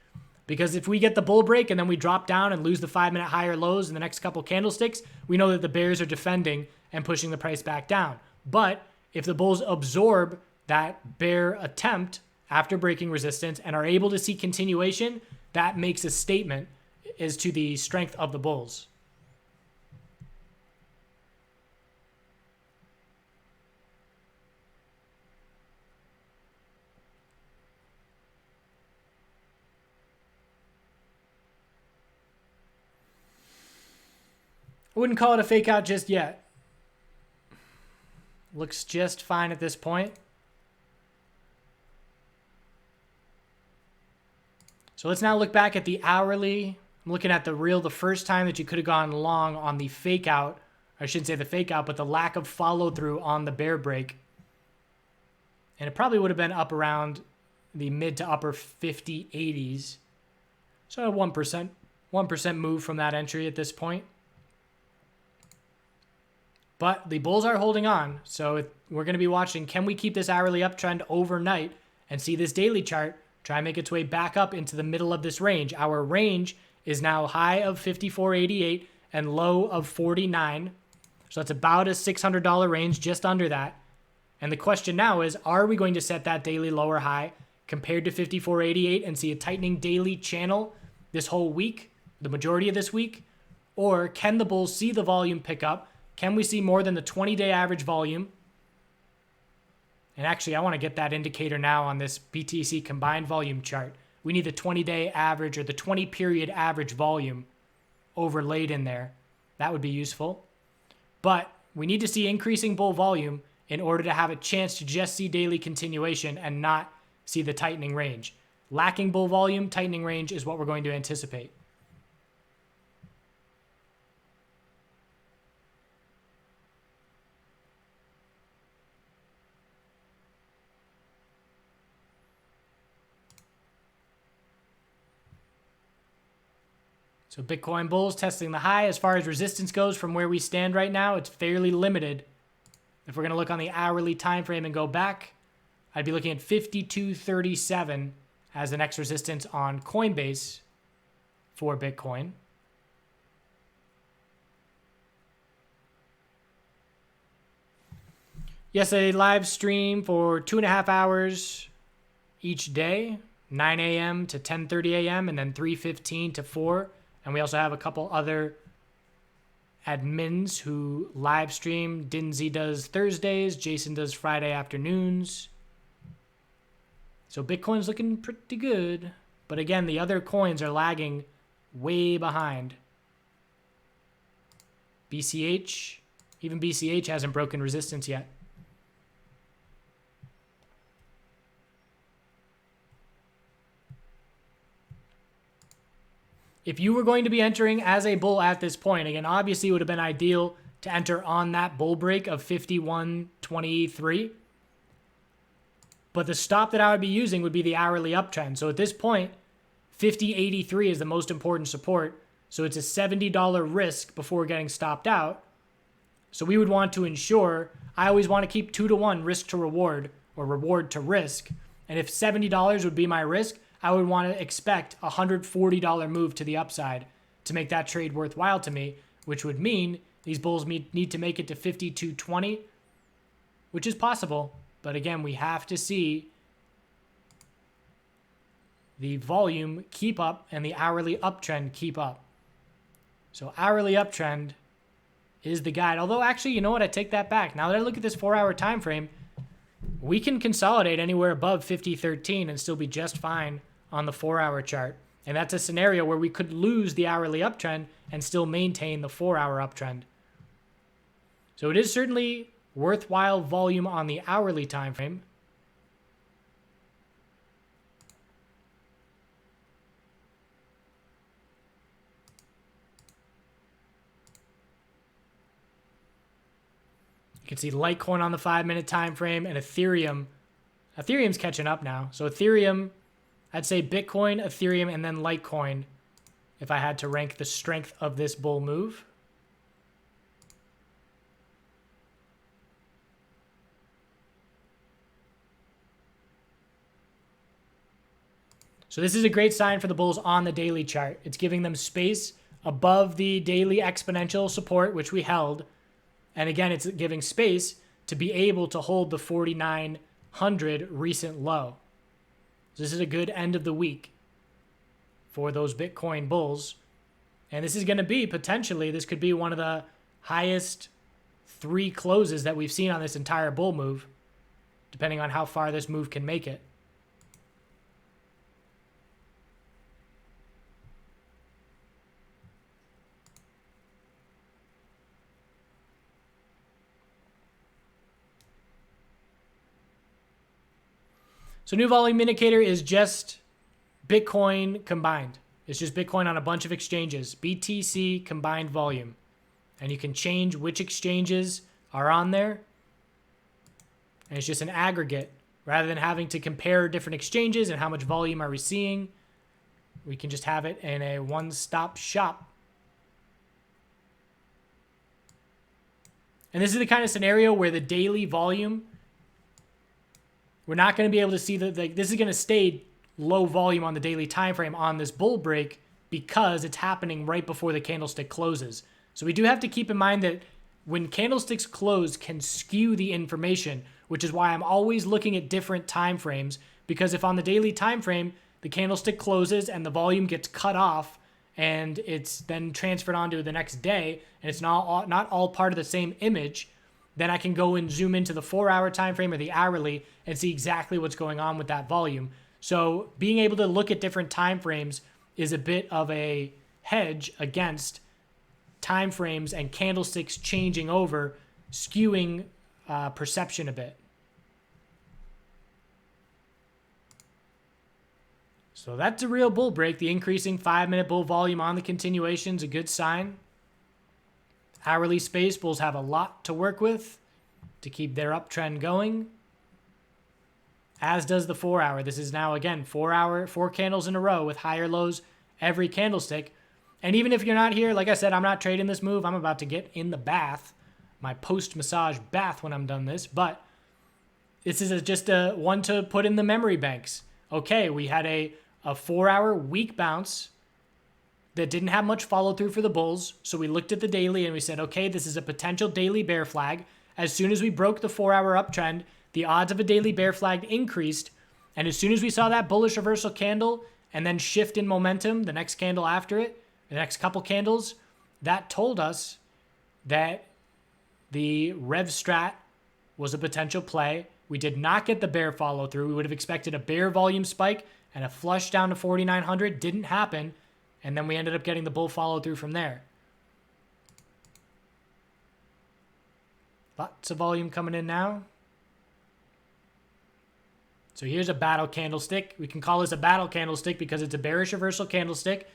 Because if we get the bull break and then we drop down and lose the 5 minute higher lows in the next couple candlesticks, we know that the bears are defending and pushing the price back down. But if the bulls absorb that bear attempt after breaking resistance and are able to see continuation, that makes a statement as to the strength of the bulls. I wouldn't call it a fake out just yet. Looks just fine at this point. So let's now look back at the hourly. I'm looking at the first time that you could have gone long on the fake out. I shouldn't say the fake out, but the lack of follow through on the bear break. And it probably would have been up around the mid to upper 50, 80s. So a 1% move from that entry at this point. But the bulls are holding on. So we're going to be watching, can we keep this hourly uptrend overnight and see this daily chart try and make its way back up into the middle of this range? Our range is now high of 54.88 and low of 49. So that's about a $600 range, just under that. And the question now is, are we going to set that daily lower high compared to 54.88 and see a tightening daily channel this whole week, the majority of this week? Or can the bulls see the volume pick up? Can we see more than the 20-day average volume? And actually, I want to get that indicator now on this BTC combined volume chart. We need the 20-day average or the 20-period average volume overlaid in there. That would be useful. But we need to see increasing bull volume in order to have a chance to just see daily continuation and not see the tightening range. Lacking bull volume, tightening range is what we're going to anticipate. So Bitcoin bulls testing the high. As far as resistance goes from where we stand right now, it's fairly limited. If we're going to look on the hourly time frame and go back, I'd be looking at 52.37 as the next resistance on Coinbase for Bitcoin. Yes, a live stream for 2.5 hours each day, 9 a.m. to 10:30 a.m. and then 3:15 to 4. And we also have a couple other admins who live stream. Dinzy does Thursdays. Jason does Friday afternoons. So Bitcoin's looking pretty good. But again, the other coins are lagging way behind. BCH, even BCH hasn't broken resistance yet. if you were going to be entering as a bull at this point, again, obviously it would have been ideal to enter on that bull break of 51.23. But the stop that I would be using would be the hourly uptrend. So at this point, 50.83 is the most important support. So it's a $70 risk before getting stopped out. So we would want to ensure, I always want to keep 2-to-1 risk to reward or reward to risk. And if $70 would be my risk, I would want to expect a $140 move to the upside to make that trade worthwhile to me, which would mean these bulls need to make it to 52.20, which is possible. But again, we have to see the volume keep up and the hourly uptrend keep up. So hourly uptrend is the guide. Although actually, you know what? I take that back. Now that I look at this 4-hour time frame, we can consolidate anywhere above 50.13 and still be just fine on the 4-hour chart. And that's a scenario where we could lose the hourly uptrend and still maintain the 4-hour uptrend. So it is certainly worthwhile volume on the hourly time frame. You can see Litecoin on the 5-minute time frame and Ethereum. Ethereum's catching up now. So Ethereum, I'd say Bitcoin, Ethereum, and then Litecoin if I had to rank the strength of this bull move. So this is a great sign for the bulls on the daily chart. It's giving them space above the daily exponential support, which we held. And again, it's giving space to be able to hold the 4,900 recent low. So this is a good end of the week for those Bitcoin bulls. And this is going to be potentially, this could be one of the highest 3 closes that we've seen on this entire bull move, depending on how far this move can make it. So new volume indicator is just Bitcoin combined. It's just Bitcoin on a bunch of exchanges. BTC combined volume. And you can change which exchanges are on there. And it's just an aggregate. Rather than having to compare different exchanges and how much volume are we seeing, we can just have it in a one-stop shop. And this is the kind of scenario where the daily volume, we're not going to be able to see this is going to stay low volume on the daily time frame on this bull break because it's happening right before the candlestick closes. So we do have to keep in mind that when candlesticks close can skew the information, which is why I'm always looking at different time frames, because if on the daily time frame the candlestick closes and the volume gets cut off and it's then transferred onto the next day and it's not all part of the same image, then I can go and zoom into the 4-hour time frame or the hourly and see exactly what's going on with that volume. So being able to look at different time frames is a bit of a hedge against time frames and candlesticks changing over, skewing perception a bit. So that's a real bull break. The increasing 5-minute bull volume on the continuation is a good sign. Hourly space, bulls have a lot to work with to keep their uptrend going, as does the 4-hour. This is now, again, 4 candles in a row with higher lows every candlestick. And even if you're not here, like I said, I'm not trading this move. I'm about to get in the bath, my post-massage bath when I'm done this. But this is just a one to put in the memory banks. Okay, we had a 4-hour weak bounce that didn't have much follow through for the bulls. So we looked at the daily and we said, okay, this is a potential daily bear flag. As soon as we broke the 4-hour uptrend, the odds of a daily bear flag increased. And as soon as we saw that bullish reversal candle and then shift in momentum, the next candle after it, the next couple candles, that told us that the Rev Strat was a potential play. We did not get the bear follow through. We would have expected a bear volume spike and a flush down to 4,900. Didn't happen. And then we ended up getting the bull follow through from there. Lots of volume coming in now. So here's a battle candlestick. We can call this a battle candlestick because it's a bearish reversal candlestick.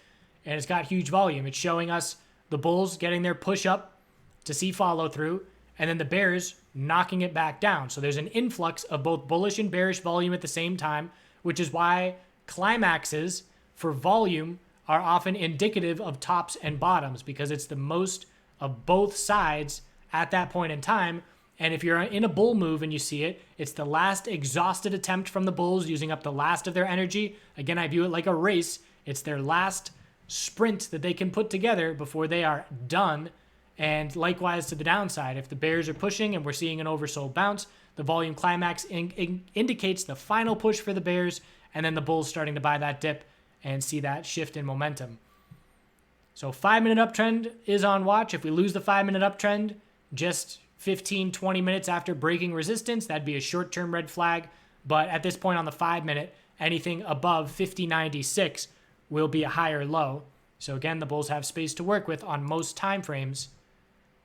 and it's got huge volume. It's showing us the bulls getting their push up to see follow through, and then the bears knocking it back down. So there's an influx of both bullish and bearish volume at the same time, which is why climaxes for volume are often indicative of tops and bottoms, because it's the most of both sides at that point in time. And if you're in a bull move and you see it, it's the last exhausted attempt from the bulls using up the last of their energy. Again, I view it like a race. It's their last sprint that they can put together before they are done. And likewise to the downside, if the bears are pushing and we're seeing an oversold bounce, the volume climax indicates the final push for the bears, and then the bulls starting to buy that dip and see that shift in momentum. So 5-minute uptrend is on watch. If we lose the 5-minute uptrend just 15, 20 minutes after breaking resistance, that'd be a short-term red flag. But at this point on the 5-minute, anything above 50.96 will be a higher low. So again, the bulls have space to work with on most time frames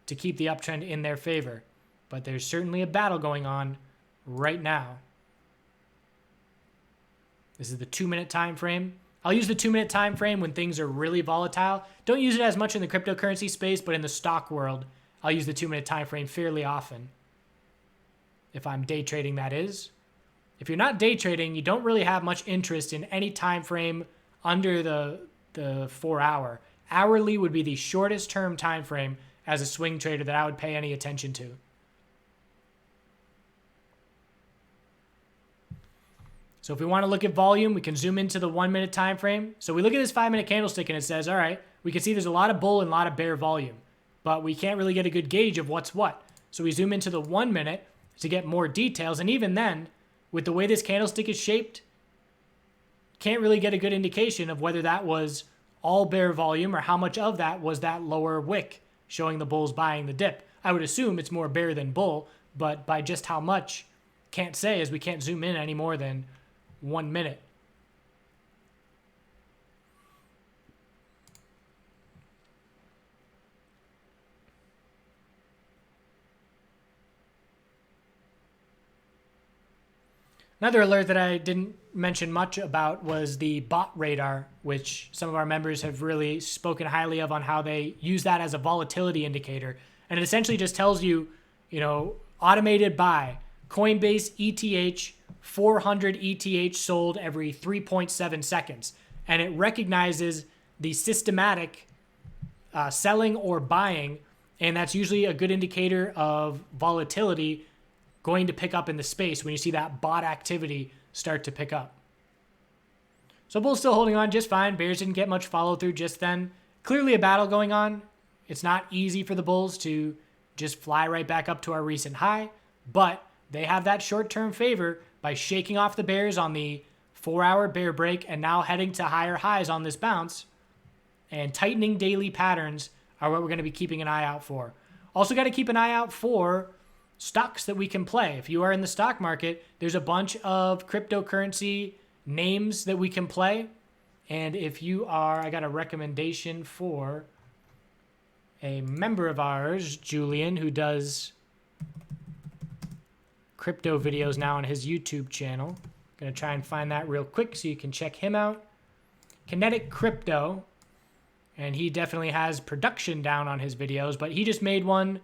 to keep the uptrend in their favor. But there's certainly a battle going on right now. This is the 2-minute time frame. I'll use the 2-minute time frame when things are really volatile. Don't use it as much in the cryptocurrency space, but in the stock world, I'll use the 2-minute time frame fairly often. If I'm day trading, that is. If you're not day trading, you don't really have much interest in any time frame under the 4-hour. Hourly would be the shortest term time frame as a swing trader that I would pay any attention to. So if we want to look at volume, we can zoom into the 1-minute time frame. So we look at this 5-minute candlestick and it says, all right, we can see there's a lot of bull and a lot of bear volume, but we can't really get a good gauge of what's what. So we zoom into the 1 minute to get more details. And even then, with the way this candlestick is shaped, can't really get a good indication of whether that was all bear volume or how much of that was that lower wick showing the bulls buying the dip. I would assume it's more bear than bull, but by just how much, can't say, as we can't zoom in any more than 1 minute. Another alert that I didn't mention much about was the bot radar, which some of our members have really spoken highly of on how they use that as a volatility indicator. And it essentially just tells you, automated buy, Coinbase ETH, 400 ETH sold every 3.7 seconds. And it recognizes the systematic selling or buying, and that's usually a good indicator of volatility going to pick up in the space when you see that bot activity start to pick up. So bulls still holding on just fine. Bears didn't get much follow through just then. Clearly a battle going on. It's not easy for the bulls to just fly right back up to our recent high, but they have that short-term favor by shaking off the bears on the 4-hour bear break and now heading to higher highs on this bounce. And tightening daily patterns are what we're going to be keeping an eye out for. Also got to keep an eye out for stocks that we can play. If you are in the stock market, there's a bunch of cryptocurrency names that we can play. And if you are, I got a recommendation for a member of ours, Julian, who does crypto videos now on his YouTube channel. Going to try and find that real quick so you can check him out. Kinetic Crypto. And he definitely has production down on his videos, but he just made one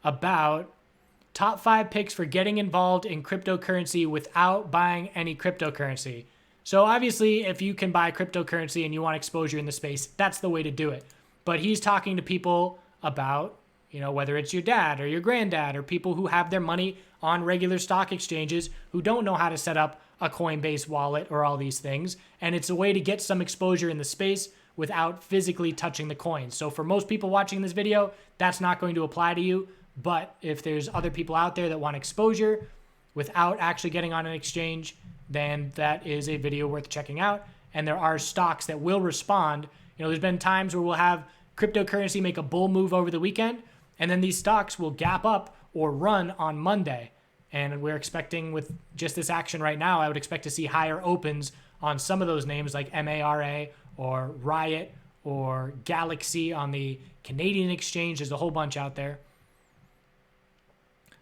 about top 5 picks for getting involved in cryptocurrency without buying any cryptocurrency. So obviously, if you can buy cryptocurrency and you want exposure in the space, that's the way to do it. But he's talking to people about, whether it's your dad or your granddad or people who have their money on regular stock exchanges who don't know how to set up a Coinbase wallet or all these things. And it's a way to get some exposure in the space without physically touching the coins. So for most people watching this video, that's not going to apply to you. But if there's other people out there that want exposure without actually getting on an exchange, then that is a video worth checking out. And there are stocks that will respond. There's been times where we'll have cryptocurrency make a bull move over the weekend, and then these stocks will gap up or run on Monday. And we're expecting, with just this action right now, I would expect to see higher opens on some of those names like MARA or Riot or Galaxy on the Canadian exchange. There's a whole bunch out there.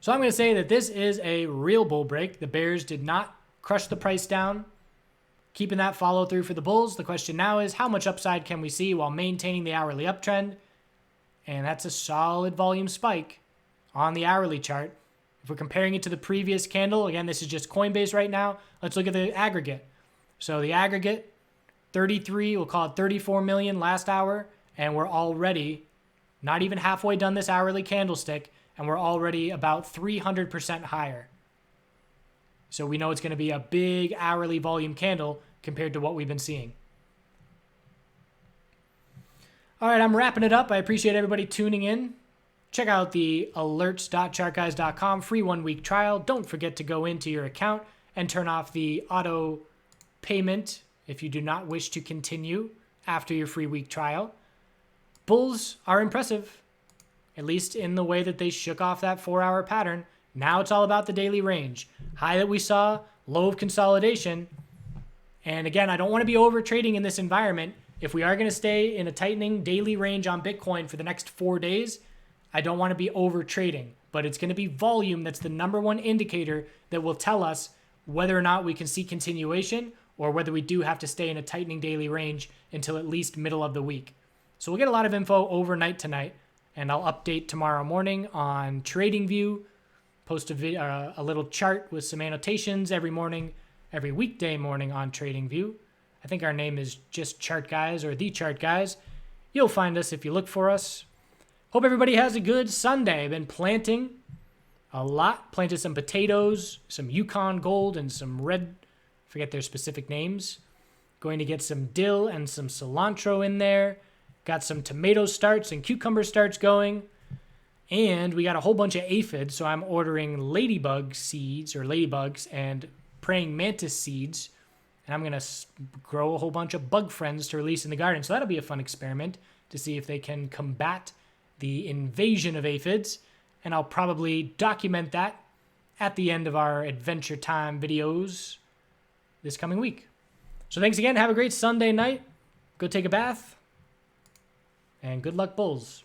So I'm going to say that this is a real bull break. The bears did not crush the price down. keeping that follow through for the bulls. The question now is how much upside can we see while maintaining the hourly uptrend? And that's a solid volume spike on the hourly chart. If we're comparing it to the previous candle, again, this is just Coinbase right now. Let's look at the aggregate. So the aggregate, 33, we'll call it 34 million last hour, and we're already not even halfway done this hourly candlestick, and we're already about 300% higher. So we know it's going to be a big hourly volume candle compared to what we've been seeing. All right, I'm wrapping it up. I appreciate everybody tuning in. Check out the alerts.chartguys.com free 1-week trial. Don't forget to go into your account and turn off the auto payment if you do not wish to continue after your free week trial. Bulls are impressive, at least in the way that they shook off that 4-hour pattern. Now it's all about the daily range. High that we saw, low of consolidation. And again, I don't want to be over trading in this environment. If we are going to stay in a tightening daily range on Bitcoin for the next 4 days, I don't want to be over trading, but it's going to be volume that's the number one indicator that will tell us whether or not we can see continuation or whether we do have to stay in a tightening daily range until at least middle of the week. So we'll get a lot of info overnight tonight, and I'll update tomorrow morning on TradingView, post a little chart with some annotations every morning, every weekday morning on TradingView. I think our name is just Chart Guys or The Chart Guys. You'll find us if you look for us. Hope everybody has a good Sunday. I've been planting a lot. Planted some potatoes, some Yukon Gold, and some red, forget their specific names. Going to get some dill and some cilantro in there. Got some tomato starts and cucumber starts going. And we got a whole bunch of aphids, so I'm ordering ladybug seeds or ladybugs and praying mantis seeds. And I'm going to grow a whole bunch of bug friends to release in the garden. So that'll be a fun experiment to see if they can combat the invasion of aphids, and I'll probably document that at the end of our Adventure Time videos this coming week. So thanks again. Have a great Sunday night. Go take a bath, and good luck, Bulls.